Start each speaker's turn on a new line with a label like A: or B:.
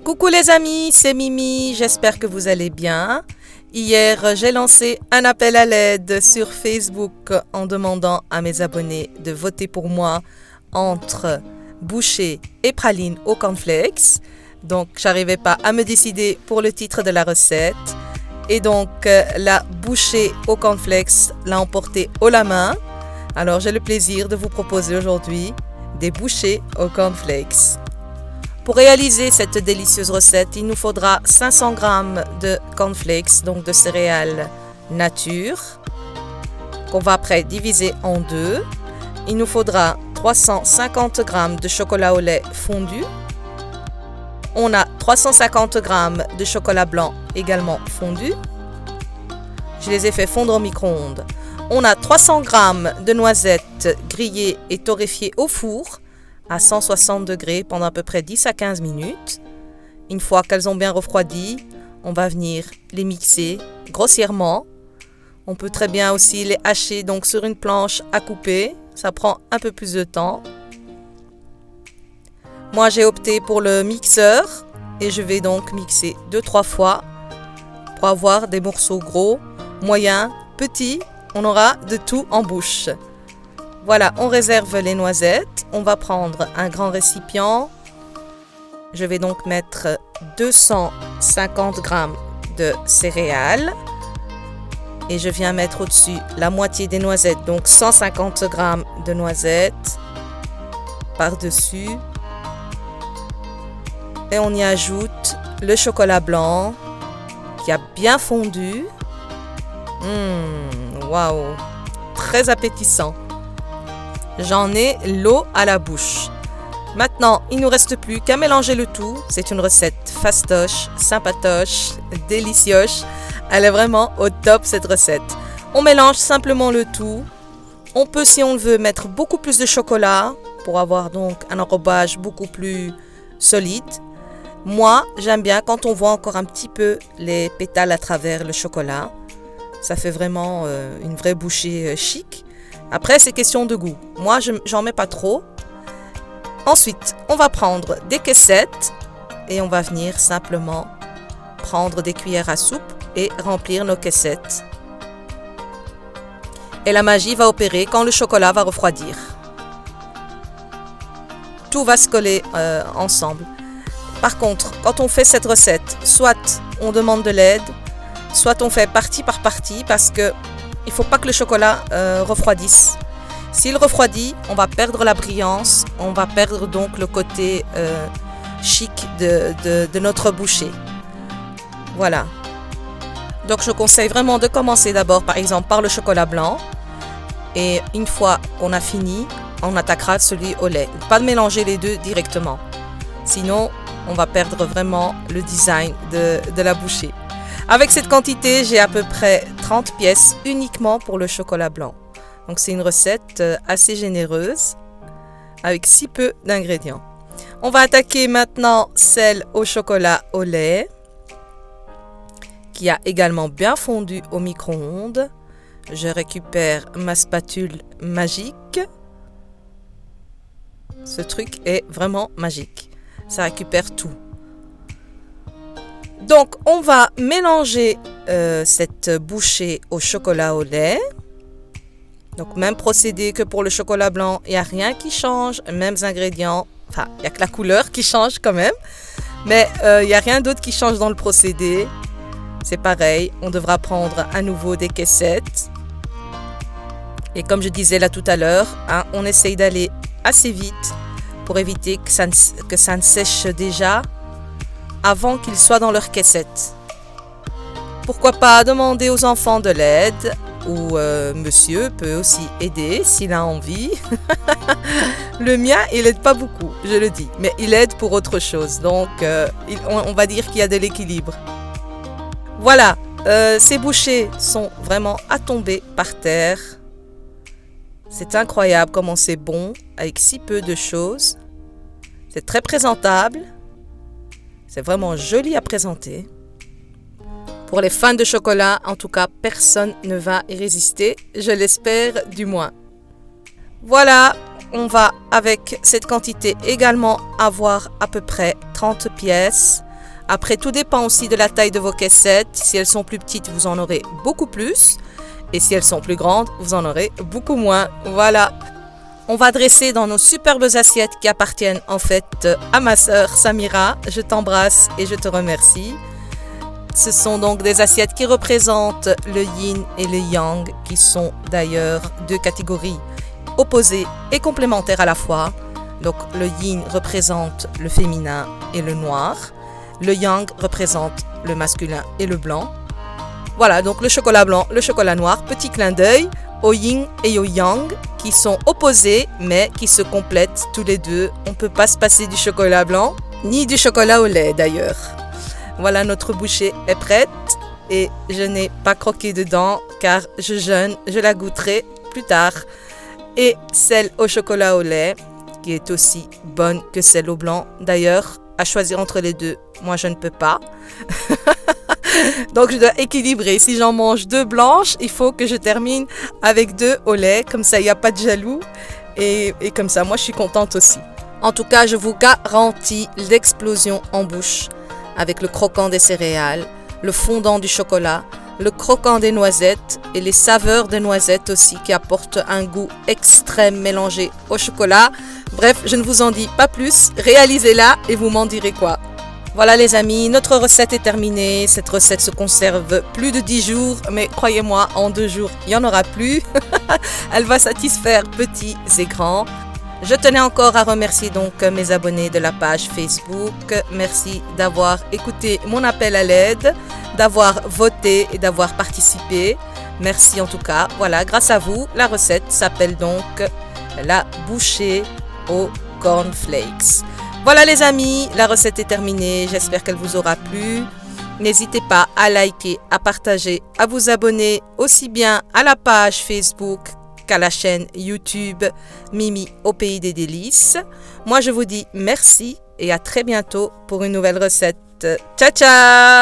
A: Coucou les amis, c'est Mimi, j'espère que vous allez bien. Hier, j'ai lancé un appel à l'aide sur Facebook en demandant à mes abonnés de voter pour moi entre bouchées et pralines au cornflakes. Donc, j'arrivais pas à me décider pour le titre de la recette. Et donc, la bouchée au cornflakes l'a emporté haut la main. Alors, j'ai le plaisir de vous proposer aujourd'hui des bouchées au cornflakes. Pour réaliser cette délicieuse recette, il nous faudra 500 g de cornflakes, donc de céréales nature, qu'on va après diviser en deux. Il nous faudra 350 g de chocolat au lait fondu. On a 350 g de chocolat blanc également fondu. Je les ai fait fondre au micro-ondes. On a 300 g de noisettes grillées et torréfiées au four à 160 degrés pendant à peu près 10 à 15 minutes. Une fois qu'elles ont bien refroidi, on va venir les mixer grossièrement. On peut très bien aussi les hacher donc sur une planche à couper. Ça prend un peu plus de temps. Moi, j'ai opté pour le mixeur et je vais donc mixer 2-3 fois pour avoir des morceaux gros, moyens, petits. On aura de tout en bouche. Voilà, on réserve les noisettes. On va prendre un grand récipient. Je vais donc mettre 250 g de céréales. Et je viens mettre au-dessus la moitié des noisettes, donc 150 g de noisettes par-dessus. Et on y ajoute le chocolat blanc qui a bien fondu. Waouh, très appétissant. J'en ai l'eau à la bouche. Maintenant, il ne nous reste plus qu'à mélanger le tout. C'est une recette fastoche, sympatoche, délicieuse. Elle est vraiment au top cette recette. On mélange simplement le tout. On peut, si on le veut, mettre beaucoup plus de chocolat pour avoir donc un enrobage beaucoup plus solide. Moi, j'aime bien quand on voit encore un petit peu les pétales à travers le chocolat. Ça fait vraiment une vraie bouchée chic. Après, c'est question de goût. Moi, j'en mets pas trop. Ensuite, on va prendre des caissettes et on va venir simplement prendre des cuillères à soupe et remplir nos caissettes. Et la magie va opérer quand le chocolat va refroidir. Tout va se coller ensemble. Par contre, quand on fait cette recette, soit on demande de l'aide, soit on fait partie par partie parce que il ne faut pas que le chocolat refroidisse. S'il refroidit, on va perdre la brillance, on va perdre donc le côté chic de notre bouchée. Voilà. Donc je conseille vraiment de commencer d'abord par exemple par le chocolat blanc. Et une fois qu'on a fini, on attaquera celui au lait. Pas de mélanger les deux directement. Sinon, on va perdre vraiment le design de la bouchée. Avec cette quantité, j'ai à peu près 30 pièces uniquement pour le chocolat blanc. Donc c'est une recette assez généreuse avec si peu d'ingrédients. On va attaquer maintenant celle au chocolat au lait qui a également bien fondu au micro-ondes. Je récupère ma spatule magique. Ce truc est vraiment magique. Ça récupère tout. Donc, on va mélanger cette bouchée au chocolat au lait. Donc, même procédé que pour le chocolat blanc. Il n'y a rien qui change. Mêmes ingrédients. Enfin, il n'y a que la couleur qui change quand même. Mais il n'y a rien d'autre qui change dans le procédé. C'est pareil. On devra prendre à nouveau des caissettes. Et comme je disais là tout à l'heure, on essaye d'aller assez vite pour éviter que ça ne sèche déjà avant qu'ils soient dans leur caissette. Pourquoi pas demander aux enfants de l'aide ou monsieur peut aussi aider s'il a envie. Le mien, il aide pas beaucoup, je le dis, mais il aide pour autre chose. Donc, on va dire qu'il y a de l'équilibre. Voilà, ces bouchées sont vraiment à tomber par terre. C'est incroyable comment c'est bon avec si peu de choses. C'est très présentable. C'est vraiment joli à présenter. Pour les fans de chocolat, en tout cas, personne ne va y résister. Je l'espère du moins. Voilà, on va avec cette quantité également avoir à peu près 30 pièces. Après, tout dépend aussi de la taille de vos caissettes. Si elles sont plus petites, vous en aurez beaucoup plus. Et si elles sont plus grandes, vous en aurez beaucoup moins. Voilà. On va dresser dans nos superbes assiettes qui appartiennent en fait à ma sœur Samira. Je t'embrasse et je te remercie. Ce sont donc des assiettes qui représentent le yin et le yang, qui sont d'ailleurs deux catégories opposées et complémentaires à la fois. Donc le yin représente le féminin et le noir. Le yang représente le masculin et le blanc. Voilà, donc le chocolat blanc, le chocolat noir, petit clin d'œil au yin et au yang qui sont opposés mais qui se complètent tous les deux. On ne peut pas se passer du chocolat blanc ni du chocolat au lait d'ailleurs. Voilà, notre bouchée est prête et je n'ai pas croqué dedans car je jeûne, je la goûterai plus tard. Et celle au chocolat au lait qui est aussi bonne que celle au blanc. D'ailleurs, à choisir entre les deux, moi je ne peux pas. Donc je dois équilibrer. Si j'en mange 2 blanches, il faut que je termine avec 2 au lait. Comme ça, il n'y a pas de jaloux. Et comme ça, moi je suis contente aussi. En tout cas, je vous garantis l'explosion en bouche avec le croquant des céréales, le fondant du chocolat, le croquant des noisettes et les saveurs des noisettes aussi qui apportent un goût extrême mélangé au chocolat. Bref, je ne vous en dis pas plus. Réalisez-la et vous m'en direz quoi. Voilà les amis, notre recette est terminée. Cette recette se conserve plus de 10 jours, mais croyez-moi, en 2 jours, il n'y en aura plus. Elle va satisfaire petits et grands. Je tenais encore à remercier donc mes abonnés de la page Facebook. Merci d'avoir écouté mon appel à l'aide, d'avoir voté et d'avoir participé. Merci en tout cas. Voilà, grâce à vous, la recette s'appelle donc la bouchée aux cornflakes. Voilà les amis, la recette est terminée. J'espère qu'elle vous aura plu. N'hésitez pas à liker, à partager, à vous abonner aussi bien à la page Facebook qu'à la chaîne YouTube Mimi au pays des délices. Moi je vous dis merci et à très bientôt pour une nouvelle recette. Ciao ciao!